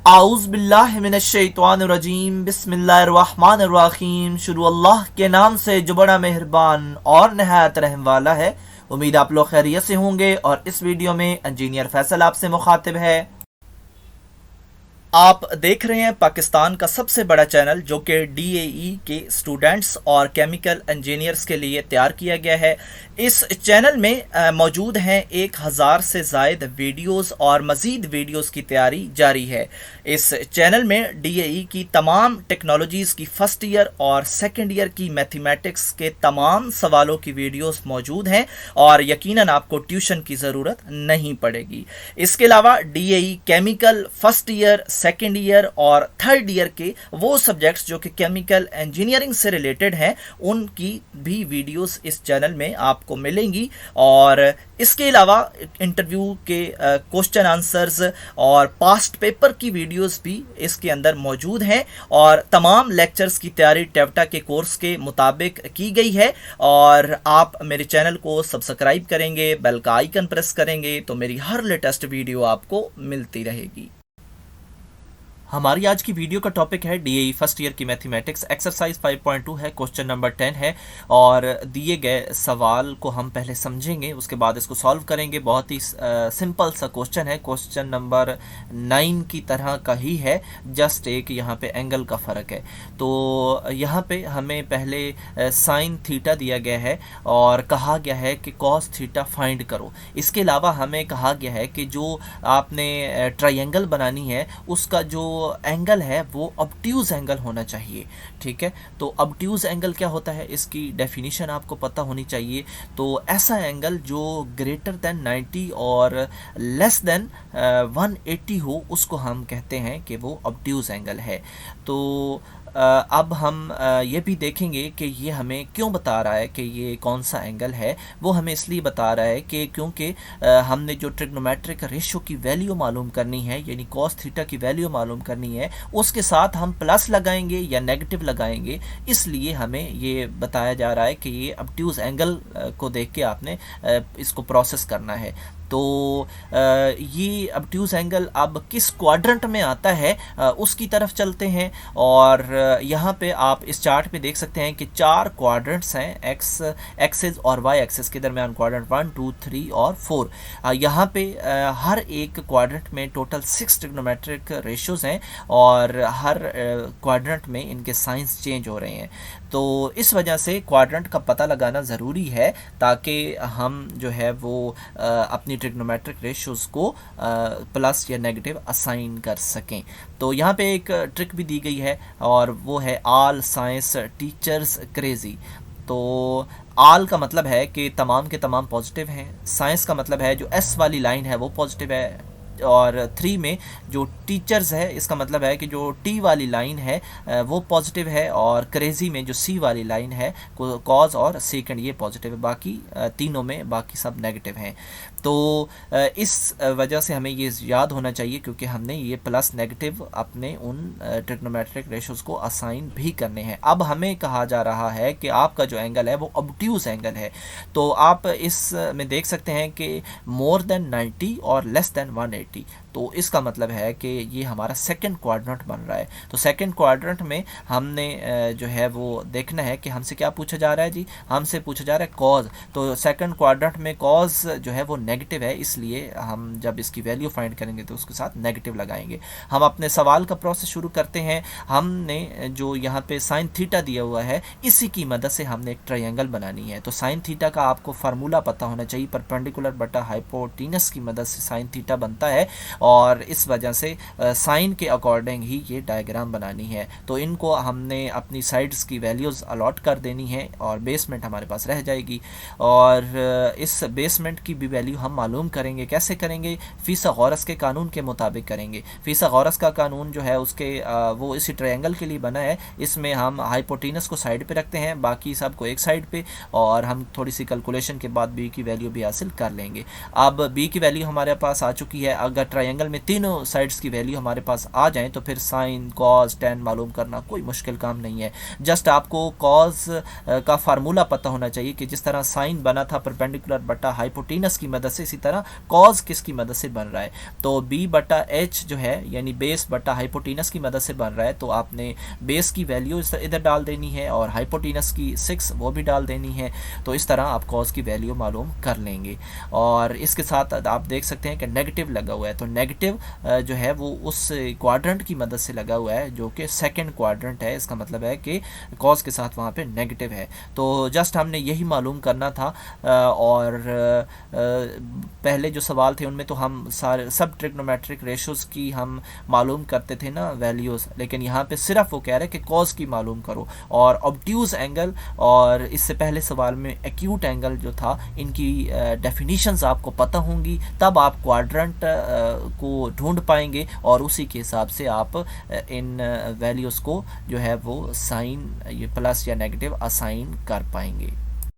आउज़ बिल्लाहि मिनश्शैतानिर्रजीम बिस्मिल्लाहिर्रहमानिर्रहीम। शुरू अल्लाह के नाम से जो बड़ा मेहरबान और नहायत रहम वाला है। उम्मीद आप लोग खैरियत से होंगे और इस वीडियो में इंजीनियर फैसल आपसे मुखातिब है। आप देख रहे हैं पाकिस्तान का सबसे बड़ा चैनल जो कि डीएई के स्टूडेंट्स और केमिकल इंजीनियर्स के लिए तैयार किया गया है। इस चैनल में मौजूद हैं 1000 से ज़ायद वीडियोस और मज़ीद वीडियोस की तैयारी जारी है। इस चैनल में डीएई की तमाम टेक्नोलॉजीज़ की फ़र्स्ट ईयर और सेकेंड ईयर की मैथमेटिक्स के तमाम सवालों की वीडियोस मौजूद हैं और यकीनन आपको ट्यूशन की ज़रूरत नहीं पड़ेगी। इसके अलावा DAE chemical first year, second year और थर्ड ईयर के वो सब्जेक्ट्स जो कि केमिकल इंजीनियरिंग से रिलेटेड हैं उनकी भी वीडियोस इस चैनल में आपको मिलेंगी। और इसके अलावा इंटरव्यू के क्वेश्चन आंसर्स और पास्ट पेपर की वीडियोस भी इसके अंदर मौजूद हैं और तमाम लेक्चर्स की तैयारी टेवटा के कोर्स के मुताबिक की गई है। और आप मेरे चैनल को सब्सक्राइब करेंगे, बेल का आइकन प्रेस करेंगे तो मेरी हर लेटेस्ट वीडियो आपको मिलती रहेगी। हमारी आज की वीडियो का टॉपिक है डीएई फर्स्ट ईयर की मैथमेटिक्स। एक्सरसाइज 5.2 है, क्वेश्चन नंबर 10 है और दिए गए सवाल को हम पहले समझेंगे, उसके बाद इसको सॉल्व करेंगे। बहुत ही सिंपल सा क्वेश्चन है, क्वेश्चन नंबर 9 की तरह का ही है, जस्ट एक यहाँ पे एंगल का फ़र्क है। तो यहाँ पे हमें पहले साइन थीटा दिया गया है और कहा गया है कि कॉस थीटा फाइंड करो। इसके अलावा हमें कहा गया है कि जो आपने ट्रायंगल बनानी है उसका जो एंगल है वो ऑब्ट्यूज एंगल होना चाहिए। ठीक है, तो ऑब्ट्यूज एंगल क्या होता है इसकी डेफिनेशन आपको पता होनी चाहिए। तो ऐसा एंगल जो ग्रेटर देन 90 और लेस देन 180 हो उसको हम कहते हैं कि वो ऑब्ट्यूज एंगल है। तो अब हम ये भी देखेंगे कि ये हमें क्यों बता रहा है कि ये कौन सा एंगल है। वो हमें इसलिए बता रहा है कि क्योंकि हमने जो ट्रिग्नोमेट्रिक रेशो की वैल्यू मालूम करनी है, यानी कॉस थीटा की वैल्यू मालूम करनी है, उसके साथ हम प्लस लगाएंगे या नेगेटिव लगाएंगे। इसलिए हमें ये बताया जा रहा है कि ये ऑब्ट्यूज एंगल को देख के आपने इसको प्रोसेस करना है। तो ये ऑब्ट्यूज एंगल अब किस क्वाड्रेंट में आता है उसकी तरफ चलते हैं। और यहाँ पे आप इस चार्ट पे देख सकते हैं कि 4 क्वाड्रेंट्स हैं, एक्स एक्सिस और वाई एक्सिस के दरमियान क्वाड्रेंट 1, 2, 3 और 4। यहाँ पे हर एक क्वाड्रेंट में टोटल 6 ट्रिग्नोमेट्रिक रेशियोज हैं और हर क्वाड्रेंट में इनके साइंस चेंज हो रहे हैं। तो इस वजह से क्वाड्रेंट का पता लगाना ज़रूरी है ताकि हम जो है वो अपनी ट्रिग्नोमेट्रिक रेशियोज़ को प्लस या नेगेटिव असाइन कर सकें। तो यहाँ पे एक ट्रिक भी दी गई है और वो है ऑल साइंस टीचर्स क्रेजी। तो आल का मतलब है कि तमाम के तमाम पॉजिटिव हैं, साइंस का मतलब है जो एस वाली लाइन है वो पॉजिटिव है, और 3 में जो टीचर्स है इसका मतलब है कि जो टी वाली लाइन है वो पॉजिटिव है, और क्रेजी में जो सी वाली लाइन है कॉज और सेकंड ये पॉजिटिव है, बाकी तीनों में बाकी सब नेगेटिव हैं। तो इस वजह से हमें ये याद होना चाहिए क्योंकि हमने ये प्लस नेगेटिव अपने उन ट्रिग्नोमेट्रिक रेशियोज़ को असाइन भी करने हैं। अब हमें कहा जा रहा है कि आपका जो एंगल है वो ऑब्ट्यूज एंगल है। तो आप इस में देख सकते हैं कि मोर देन 90 और लेस देन 180। तो इसका मतलब है कि ये हमारा सेकंड क्वाड्रेंट बन रहा है। तो सेकंड क्वाड्रेंट में हमने जो है वो देखना है कि हमसे क्या पूछा जा रहा है जी, हमसे पूछा जा रहा है कॉज। तो सेकंड क्वाड्रेंट में कॉज जो है वो नेगेटिव है, इसलिए हम जब इसकी वैल्यू फाइंड करेंगे तो उसके साथ नेगेटिव लगाएंगे। हम अपने सवाल का प्रोसेस शुरू करते हैं। हमने जो यहाँ पे साइन थीटा दिया हुआ है इसी की मदद से हमने एक ट्रायंगल बनानी है। तो साइन थीटा का आपको फार्मूला पता होना चाहिए, परपेंडिकुलर बटा हाइपोटेनस की मदद से साइन थीटा बनता है और इस वजह से साइन के अकॉर्डिंग ही ये डायग्राम बनानी है। तो इनको हमने अपनी साइड्स की वैल्यूज़ अलॉट कर देनी है और बेसमेंट हमारे पास रह जाएगी। और इस बेसमेंट की भी वैल्यू हम मालूम करेंगे। कैसे करेंगे? फीसागोरस के कानून के मुताबिक करेंगे। फीसागोरस का कानून जो है उसके वो इसी ट्रायंगल के लिए बना है। इसमें हम हाइपोटेनस को साइड पे रखते हैं, बाकी सब को एक साइड पे, और हम थोड़ी सी कैलकुलेशन के बाद बी की वैल्यू भी हासिल कर लेंगे। अब बी की वैल्यू हमारे पास आ चुकी है। अगर ट्रायंगल में तीनों साइड्स की वैल्यू हमारे पास आ जाए तो फिर साइन कॉस टेन मालूम करना कोई मुश्किल काम नहीं है। जस्ट आपको कॉस का फार्मूला पता होना चाहिए कि जिस तरह साइन बना था परपेंडिकुलर बटा हाइपोटेनस की मदद से, इसी तरह कॉस किसकी मदद से बन रहा है। तो बी बटा एच जो है यानी बेस बटा हाइपोटेनस की मदद से बन रहा है, तो आपने बेस की वैल्यू इधर डाल देनी है और हाइपोटेनस की 6 वो भी डाल देनी है। तो इस तरह आप कॉस की वैल्यू मालूम कर लेंगे। और इसके साथ आप देख सकते हैं कि नेगेटिव लगा हुआ है, तो नेगेटिव जो है वो उस क्वाड्रेंट की मदद से लगा हुआ है जो कि सेकंड क्वाड्रेंट है। इसका मतलब है कि कॉस के साथ वहाँ पे नेगेटिव है। तो जस्ट हमने यही मालूम करना था। और पहले जो सवाल थे उनमें तो हम सारे सब ट्रिग्नोमेट्रिक रेशोज़ की हम मालूम करते थे ना वैल्यूज़, लेकिन यहाँ पे सिर्फ वो कह रहे हैं कि कॉस की मालूम करो। और ऑब्ट्यूज़ एंगल और इससे पहले सवाल में एक्यूट एंगल जो था, इनकी डेफिनीशंस आपको पता होंगी, तब आप क्वाड्रेंट को ढूंढ पाएंगे और उसी के हिसाब से आप इन वैल्यूज़ को जो है वो साइन ये प्लस या नेगेटिव असाइन कर पाएंगे।